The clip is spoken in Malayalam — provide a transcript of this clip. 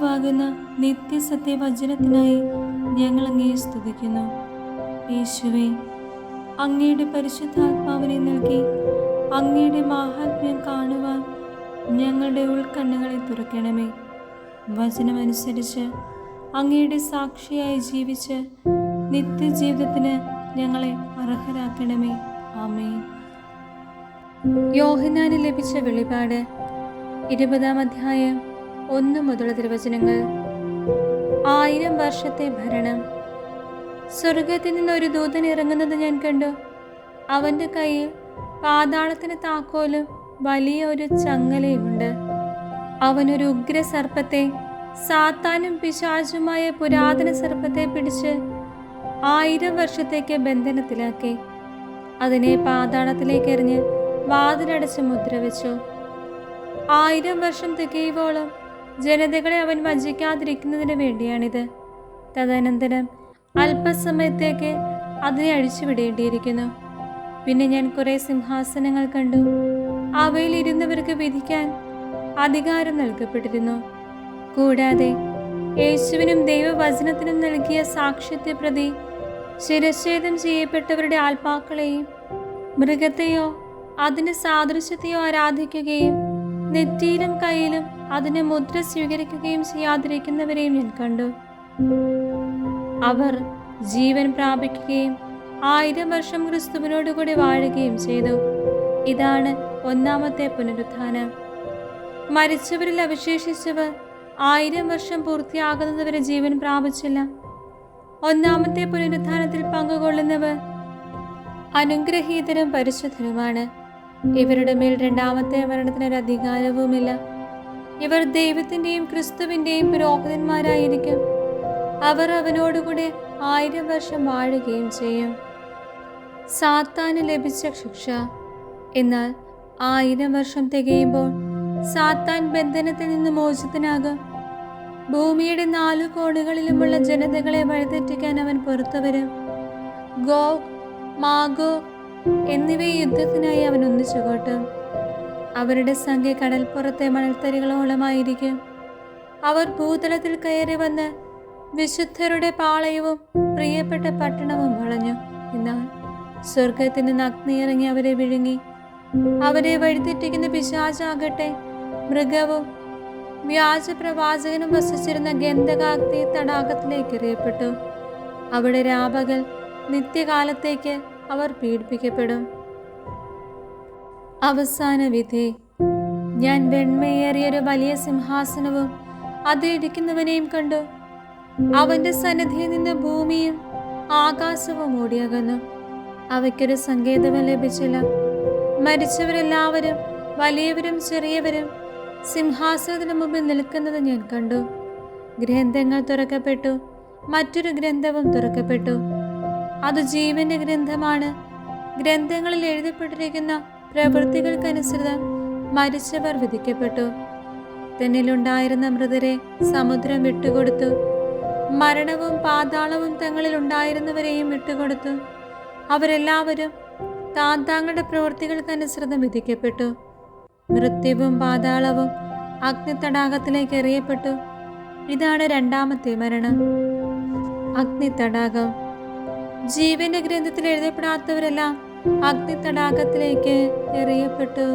കർത്താവാകുന്ന നിത്യസത്യവചനത്തിനായി ഞങ്ങൾ അങ്ങയെ സ്തുതിക്കുന്നു. യേശുവേ, അങ്ങയുടെ പരിശുദ്ധാത്മാവിനെ നൽകി അങ്ങയുടെ മാഹാത്മ്യം കാണുവാൻ ഞങ്ങളുടെ ഉൾക്കണ്ണുകളെ തുറക്കണമേ. വചനമനുസരിച്ച് അങ്ങയുടെ സാക്ഷിയായി ജീവിച്ച് നിത്യജീവിതത്തിന് ഞങ്ങളെ അർഹരാക്കണമേ. ആമേൻ. യോഹന്നാന് ലഭിച്ച വെളിപാട് 20-ാം അധ്യായം 1 മുതലുള്ള തിരുവചനങ്ങൾ. 1000 വർഷത്തെ ഭരണം. സ്വർഗത്തിൽ നിന്ന് ഒരു ദൂതൻ ഇറങ്ങുന്നത് ഞാൻ കണ്ടു. അവൻ്റെ കയ്യിൽ പാതാളത്തിന് താക്കോലും വലിയ ഒരു ചങ്ങലയുമുണ്ട്. അവനൊരു ഉഗ്രസർപ്പത്തെ, സാത്താനും പിശാചുമായ പുരാതന സർപ്പത്തെ പിടിച്ച് 1000 വർഷത്തേക്ക് ബന്ധനത്തിലാക്കി. അതിനെ പാതാളത്തിലേക്ക് എറിഞ്ഞ് വാതിലടച്ച് മുദ്ര വെച്ചു. 1000 വർഷം തികയുവോളം ജനതകളെ അവൻ വഞ്ചിക്കാതിരിക്കുന്നതിന് വേണ്ടിയാണിത്. തദനന്തരം അല്പസമയത്തേക്ക് അതിനെ അഴിച്ചുവിടേണ്ടിയിരിക്കുന്നു. പിന്നെ ഞാൻ കുറെ സിംഹാസനങ്ങൾ കണ്ടു. അവയിൽ ഇരുന്നവർക്ക് വിധിക്കാൻ അധികാരം നൽകപ്പെട്ടിരുന്നു. കൂടാതെ യേശുവിനും ദൈവവചനത്തിനും നൽകിയ സാക്ഷ്യത്തെ പ്രതി ശിരച്ഛേദം ചെയ്യപ്പെട്ടവരുടെ ആത്മാക്കളെയും മൃഗത്തെയോ അതിൻ്റെ സാദൃശ്യത്തെയോ ആരാധിക്കുകയും നെറ്റിയിലും കയ്യിലും അതിനെ മുദ്ര സ്വീകരിക്കുകയും ചെയ്യാതിരിക്കുന്നവരെയും ഞാൻ കണ്ടു. അവർ ജീവൻ പ്രാപിക്കുകയും 1000 വർഷം ക്രിസ്തുവിനോടുകൂടി വാഴുകയും ചെയ്തു. ഇതാണ് ഒന്നാമത്തെ പുനരുത്ഥാനം. മരിച്ചവരിൽ അവശേഷിച്ചവർ 1000 വർഷം പൂർത്തിയാകുന്നതുവരെ ജീവൻ പ്രാപിച്ചില്ല. ഒന്നാമത്തെ പുനരുത്ഥാനത്തിൽ പങ്കുകൊള്ളുന്നവർ അനുഗ്രഹീതരും പരിശുദ്ധരുമാണ്. ഇവരുടെ മേൽ രണ്ടാമത്തെ മരണത്തിനൊരു അധികാരവുമില്ല. ഇവർ ദൈവത്തിൻ്റെയും ക്രിസ്തുവിൻ്റെയും പുരോഹിതന്മാരായിരിക്കും. അവർ അവനോടുകൂടി 1000 വർഷം വാഴുകയും ചെയ്യും. സാത്താന് ലഭിച്ച ശിക്ഷ. എന്നാൽ 1000 വർഷം തികയുമ്പോൾ സാത്താൻ ബന്ധനത്തിൽ നിന്ന് മോചിതനാകും. ഭൂമിയുടെ 4 കോണുകളിലുമുള്ള ജനതകളെ വഴിതെറ്റിക്കാൻ അവൻ പുറത്തു വരും. ഗോഗ്, മാഗോഗ് എന്നിവയെ യുദ്ധത്തിനായി അവൻ ഒന്നിച്ചുകൂട്ടും. അവരുടെ സംഖ്യ കടൽപ്പുറത്തെ മണൽത്തരികളോളമായിരിക്കും. അവർ ഭൂതലത്തിൽ കയറി വന്ന് വിശുദ്ധരുടെ പാളയവും പ്രിയപ്പെട്ട പട്ടണവും വളഞ്ഞു. എന്നാൽ സ്വർഗത്തിൽ നിന്ന് അഗ്നി ഇറങ്ങി അവരെ വിഴുങ്ങി. അവരെ വഴിതെറ്റിക്കുന്ന പിശാചാകട്ടെ മൃഗവും വ്യാജ പ്രവാചകനും വസിച്ചിരുന്ന ഗന്ധകാഗ്നി തടാകത്തിലേക്ക് എറിയപ്പെട്ടു. അവിടെ രാപകൽ നിത്യകാലത്തേക്ക് അവർ പീഡിപ്പിക്കപ്പെടും. അവസാന വിധി. ഞാൻ വെണ്മയേറിയൊരു വലിയ സിംഹാസനവും അത് ഇരിക്കുന്നവനെയും കണ്ടു. അവന്റെ സന്നിധിയിൽ നിന്ന് ഭൂമിയും ആകാശവും ഓടിയകന്നു. അവയ്ക്കൊരു സങ്കേതവും ലഭിച്ചില്ല. മരിച്ചവരെല്ലാവരും, വലിയവരും ചെറിയവരും, സിംഹാസനത്തിന് മുമ്പിൽ നിൽക്കുന്നത് ഞാൻ കണ്ടു. ഗ്രന്ഥങ്ങൾ തുറക്കപ്പെട്ടു. മറ്റൊരു ഗ്രന്ഥവും തുറക്കപ്പെട്ടു. അത് ജീവന്റെ ഗ്രന്ഥമാണ്. ഗ്രന്ഥങ്ങളിൽ എഴുതപ്പെട്ടിരിക്കുന്ന പ്രവൃത്തികൾക്കനുസൃതം മരിച്ചവർ വിധിക്കപ്പെട്ടു. തന്നിലുണ്ടായിരുന്ന മൃതരെ സമുദ്രം വിട്ടുകൊടുത്തു. മരണവും പാതാളവും തങ്ങളിൽ ഉണ്ടായിരുന്നവരെയും വിട്ടുകൊടുത്തു. അവരെല്ലാവരും താന്താങ്ങളുടെ പ്രവൃത്തികൾക്കനുസൃതം വിധിക്കപ്പെട്ടു. മൃത്യുവും പാതാളവും അഗ്നിത്തടാകത്തിലേക്ക് എറിയപ്പെട്ടു. ഇതാണ് രണ്ടാമത്തെ മരണം, അഗ്നിത്തടാകം. ജീവന്റെ ഗ്രന്ഥത്തിൽ എഴുതപ്പെടാത്തവരെല്ലാം അഗ്നിത്തടാകത്തിലേക്ക് എറിയപ്പെട്ടു.